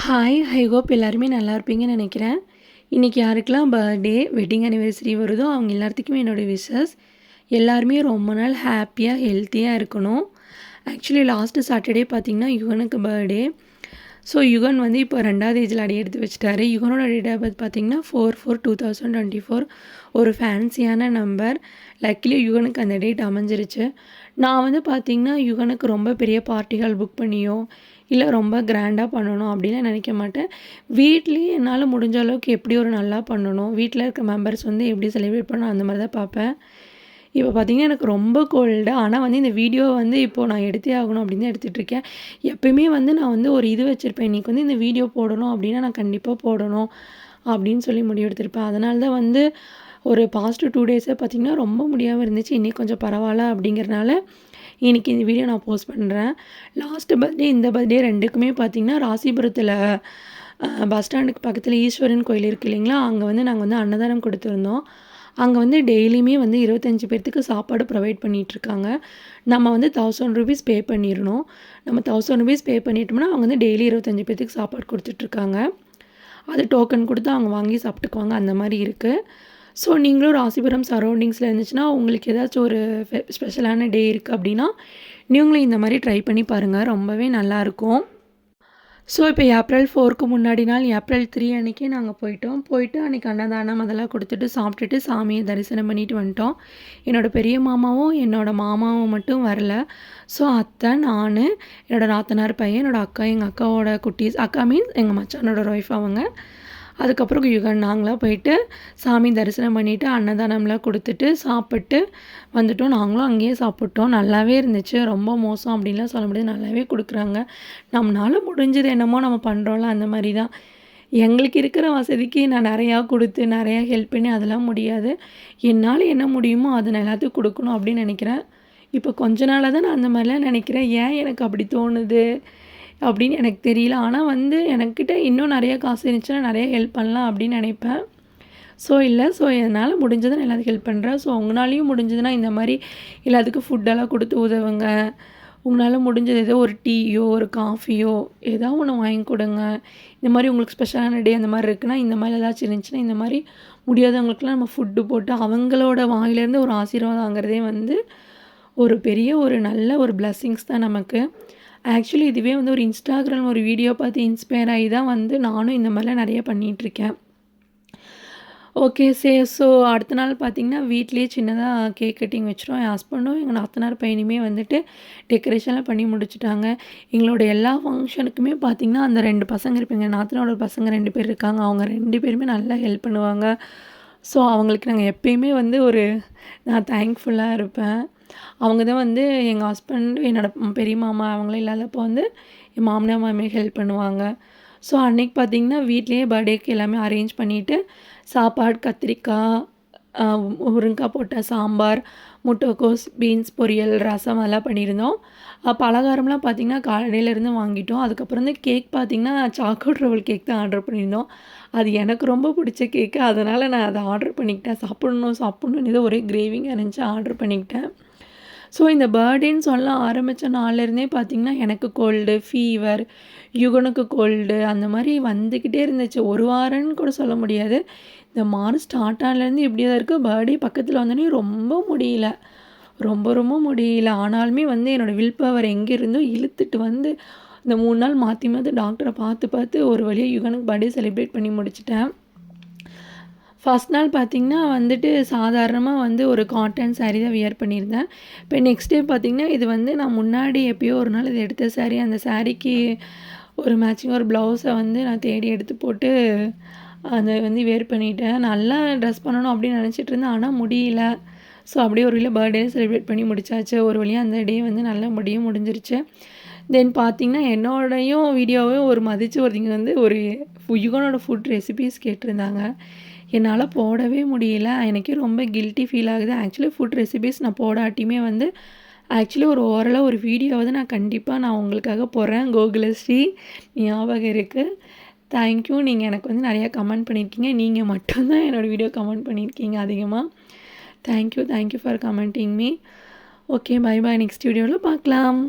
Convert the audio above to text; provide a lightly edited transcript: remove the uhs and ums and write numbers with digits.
Hi! I hope எல்லாருமே நல்லா இருப்பீங்கன்னு நெனைக்கிறேன். இன்னைக்கு யாருக்கெல்லாம் பர்த்டே, வெட்டிங் அனிவர்சரி வருதோ அவங்க எல்லாத்துக்குமே என்னோட விஷஸ். எல்லாருமே ரொம்ப நாள் ஹேப்பியா, ஹெல்த்தியா இருக்கணும். ஆக்சுவலி லாஸ்ட் சாட்டர்டே பார்த்தீங்கன்னா, யுகனுக்கு பர்த்டே. ஸோ யுகன் வந்து இப்போ 2வது ஏஜில அடி எடுத்து வச்சுட்டாரு. யுகனோட டேட் ஆஃப் பர்த் பார்த்தீங்கன்னா 4/4/2024 ஒரு ஃபேன்சியான நம்பர். லக்கிலி யுகனுக்கு அந்த டேட் அமைஞ்சிருச்சு. நான் வந்து பார்த்தீங்கன்னா, யுகனுக்கு ரொம்ப பெரிய பார்ட்டிகள் புக் பண்ணியோ, இல்ல ரொம்ப கிராண்டா பண்ணணும் அப்படின்லாம் நினைக்க மாட்டேன். வீட்லயே என்னால முடிஞ்ச அளவுக்கு எப்படி ஒரு நல்லா பண்ணணும், வீட்ல இருக்க மெம்பர்ஸ் வந்து எப்படி செலிப்ரேட் பண்ணணும் அந்த மாரி தான் பார்ப்பேன். இப்போ பார்த்தீங்கன்னா, எனக்கு ரொம்ப கோல்டு. ஆனா வந்து இந்த வீடியோ வந்து இப்போ நான் எடுத்தே ஆகணும் அப்படின்னு தான் எடுத்துட்டுருக்கேன். எப்பயுமே வந்து நான் வந்து ஒரு இது வச்சிருப்பேன். இன்னைக்கு வந்து இந்த வீடியோ போடணும் அப்படின்னா, நான் கண்டிப்பா போடணும் அப்படின்னு சொல்லி முடிவெடுத்திருப்பேன். அதனால தான் வந்து ஒரு பாஸ்ட் 2 டேஸா பார்த்தீங்கன்னா, ரொம்ப முடியாம இருந்துச்சு. இன்னைக்கு கொஞ்சம் பரவால்ல அப்படிங்கிறனால, இன்னைக்கு இந்த வீடியோ நான் போஸ்ட் பண்றேன். லாஸ்ட் பர்த்டே, இந்த பர்த்டே 2க்குமே பார்த்தீங்கன்னா, ராசிபுரத்தில பஸ் ஸ்டாண்டுக்கு பக்கத்தில ஈஸ்வரன் கோயில் இருக்கு இல்லைங்களா? அங்க வந்து நாங்க வந்து அன்னதானம் குடுத்துருந்தோம். அங்க வந்து டெய்லியுமே வந்து 25 பேத்துக்கு சாப்பாடு ப்ரொவைட் பண்ணிட்டுருக்காங்க. நம்ம வந்து ₹1000 பே பண்ணிரணும். நம்ம ₹1000 பே பண்ணிட்டோம்னா, அவங்க வந்து டெய்லி 25 பேத்துக்கு சாப்பாடு குடுத்துட்ருக்காங்க. அது டோக்கன் குடுத்து அவங்க வாங்கி சாப்பிட்டுக்குவாங்க. அந்த மாரி இருக்கு. ஸோ நீங்களும் ராசிபுரம் சரௌண்டிங்ஸ்ல இருந்துச்சுன்னா, உங்களுக்கு ஏதாச்சும் ஒரு ஸ்பெஷலான டே இருக்கு அப்படின்னா, நீங்களும் இந்த மாரி ட்ரை பண்ணி பாருங்க. ரொம்பவே நல்லாயிருக்கும். ஸோ இப்போ ஏப்ரல் 4க்கு முன்னாடி நாள் ஏப்ரல் 3 அன்னைக்கே நாங்க போயிட்டோம். போயிட்டு அன்னைக்கு அன்னதானம் அதெல்லாம் குடுத்துட்டு, சாப்பிட்டுட்டு சாமிய தரிசனம் பண்ணிட்டு வந்துட்டோம். என்னோட பெரிய மாமாவும், என்னோட மாமாவும் மட்டும் வரல. ஸோ அத்தை, நானு, என்னோட நாத்தனார் பையன், என்னோட அக்கா, எங்க அக்காவோட குட்டீஸ் அக்கா மீன்ஸ் எங்க மச்சானோட ஒய்ஃப் அவங்க. அதுக்கப்புறம் யுகன் நாங்களாம் போயிட்டு சாமி தரிசனம் பண்ணிட்டு, அன்னதானம்லாம் குடுத்துட்டு, சாப்பிட்டு வந்துட்டோம். நாங்களும் அங்கேயே சாப்பிட்டோம். நல்லாவே இருந்துச்சு. ரொம்ப மோசம் அப்படின்லாம் சொல்ல முடியாது. நல்லாவே குடுக்குறாங்க. நம்மனால முடிஞ்சது என்னமோ நம்ம பண்றோம்ல, அந்த மாரி தான். எங்களுக்கு இருக்கிற வசதிக்கு நான் நெறையா குடுத்து, நெறையா ஹெல்ப் பண்ணி அதெல்லாம் முடியாது. என்னால என்ன முடியுமோ அத நான் எல்லாத்துக்கும் குடுக்கணும் அப்படின்னு நெனைக்கிறேன். இப்போ கொஞ்ச நாளா தான் நான் அந்த மாரிலாம் நெனைக்கிறேன். ஏன் எனக்கு அப்படி தோணுது? அப்படின்னு எனக்கு தெரியல. ஆனா வந்து எனக்கிட்ட இன்னும் நெறைய காசு இருந்துச்சுன்னா, நெறைய ஹெல்ப் பண்ணலாம் அப்படின்னு நெனைப்பேன். ஸோ என்னால முடிஞ்சத நான் எல்லாத்துக்கும் ஹெல்ப் பண்றேன். ஸோ உங்கனாலயும் முடிஞ்சதுன்னா இந்த மாரி எல்லாத்துக்கும் ஃபுட்டெல்லாம் குடுத்து உதவுங்க. உங்களால முடிஞ்சது ஏதோ ஒரு டீயோ, ஒரு காஃபியோ ஏதா ஒண்ணு வாங்கி குடுங்க. இந்த மாரி உங்களுக்கு ஸ்பெஷலான டே அந்த மாரி இருக்குன்னா, இந்த மாரி ஏதாச்சும் இருந்துச்சுன்னா, இந்த மாரி முடியாதவங்களுக்குலாம் நம்ம ஃபுட்டு போட்டு அவங்களோட வாயிலேருந்து ஒரு ஆசீர்வாதம் வாங்குறதே வந்து ஒரு பெரிய ஒரு நல்ல ஒரு பிளெஸ்ஸிங்ஸ் தான் நமக்கு. ஆக்சுவலி இதுவே வந்து ஒரு இன்ஸ்டாகிராம் ஒரு வீடியோ பார்த்து இன்ஸ்பயர் ஆகி தான் வந்து நானும் இந்த மாரிலாம் நெறைய பண்ணிட்டுருக்கேன். ஓகே. ஸோ அடுத்த நாள் பார்த்தீங்கன்னா, வீட்லயே சின்னதா கேக் கட்டிங் வச்சுட்டோம். என் ஹஸ்பண்டும், எங்க நாத்தனார் பையனுமே வந்துட்டு டெக்கரேஷன்லாம் பண்ணி முடிச்சுட்டாங்க. எங்களோட எல்லா ஃபங்க்ஷனுக்குமே பார்த்தீங்கன்னா, அந்த 2 பசங்க இருப்பாங்க. எங்க நாத்தனாரோட பசங்க 2 பேர் இருக்காங்க. அவங்க 2 பேருமே நல்லா ஹெல்ப் பண்ணுவாங்க. ஸோ அவங்களுக்கு நாங்க எப்பயுமே வந்து நான் தேங்க்ஃபுல்லா இருப்பேன். அவங்க தான் வந்து எங்க ஹஸ்பண்ட், என்னோட பெரிய மாமா அவங்கலாம் இல்லாதப்போ வந்து என் மாமனார், மாமியார் ஹெல்ப் பண்ணுவாங்க. ஸோ அன்னைக்கு பார்த்தீங்கன்னா, வீட்லயே பர்த்டேக்கு எல்லாமே அரேஞ்ச் பண்ணிட்டு, சாப்பாடு, கத்திரிக்காய், அ முருங்கக்காய் போட்ட சாம்பார், முட்டைக்கோஸ், பீன்ஸ் பொரியல், ரசம் அதெல்லாம் பண்ணியிருந்தோம். பலகாரம்லாம் பார்த்தீங்கன்னா, கடையிலேருந்து வாங்கிட்டோம். அதுக்கப்புறம் வந்து கேக் பார்த்தீங்கன்னா, சாக்கோ ட்ரபிள் கேக் தான் ஆர்டர் பண்ணியிருந்தோம். அது எனக்கு ரொம்ப பிடிச்ச கேக்கு. அதனால நான் அத ஆர்டர் பண்ணிக்கிட்டேன். சாப்பிடணும்னு ஏதோ ஒரே கிரேவிங்கா இருந்துச்சு. ஆர்டர் பண்ணிக்கிட்டேன். ஸோ இந்த பர்த்டேன்னு சொல்ல ஆரம்பிச்ச நாள்லேருந்தே பார்த்தீங்கன்னா, எனக்கு கோல்டு, ஃபீவர், யுகனுக்கு கோல்டு அந்த மாரி வந்துக்கிட்டே இருந்துச்சு. 1 வாரம்ன்னு கூட சொல்ல முடியாது. இந்த மார்ச் ஸ்டார்ட் ஆனதுலேருந்து இப்படியே தான் இருக்கு. பர்த்டே பக்கத்துல வந்தோனே ரொம்ப முடியல. ரொம்ப முடியல. ஆனாலுமே வந்து என்னோட வில் பவர் எங்கேருந்தோ இழுத்துட்டு வந்து, இந்த 3 நாள் மாத்தி மாத்தி டாக்டர பார்த்து ஒரு வழியா யுகனுக்கு பர்த்டே செலிப்ரேட் பண்ணி முடிச்சுட்டேன். ஃபர்ஸ்ட் நாள் பார்த்தீங்கன்னா வந்துட்டு சாதாரணமா வந்து ஒரு காட்டன் சாரீ தான் வியர் பண்ணியிருந்தேன். இப்போ நெக்ஸ்ட் டே பார்த்தீங்கன்னா, இது வந்து நான் முன்னாடி எப்பயோ ஒரு நாள் இது எடுத்த சாரீ. அந்த சாரீக்கு ஒரு மேட்சிங்கா ஒரு ப்ளவுஸ வந்து நான் தேடி எடுத்து போட்டு, அத வந்து வியர் பண்ணிட்டேன். நல்லா ட்ரெஸ் பண்ணணும் அப்படின்னு நினச்சிட்டு இருந்தேன். ஆனா முடியல. ஸோ அப்படியே ஒரு வழியா பர்த்டே செலிப்ரேட் பண்ணி முடிச்சாச்சு. ஒரு வழியா அந்த டே வந்து நல்லபடியா முடிஞ்சிருச்சு. தென் பார்த்தீங்கன்னா, என்னோடையும் வீடியோவையும் மதிச்சு ஒருத்தங்க வந்து யுகனோட ஃபுட் ரெசிபீஸ் கேட்டிருந்தாங்க. என்னால போடவே முடியல. எனக்கே ரொம்ப கில்ட்டி ஃபீல் ஆகுது. ஆக்சுவலி ஃபுட் ரெசிபீஸ் நான் போடாட்டியுமே வந்து ஆக்சுவலி ஓரலா ஒரு வீடியோவாவது நான் உங்களுக்காக போடுறேன். கோகுலஸ்ரீ ஞாபகம் இருக்கு. Thank you. நீங்க எனக்கு வந்து நெறையா கமெண்ட் பண்ணியிருக்கீங்க. நீங்க மட்டும் தான் என்னோட வீடியோ கமெண்ட் பண்ணியிருக்கீங்க அதிகமா. Thank you for commenting me. Okay. Bye bye. Next வீடியோல பார்க்கலாம்.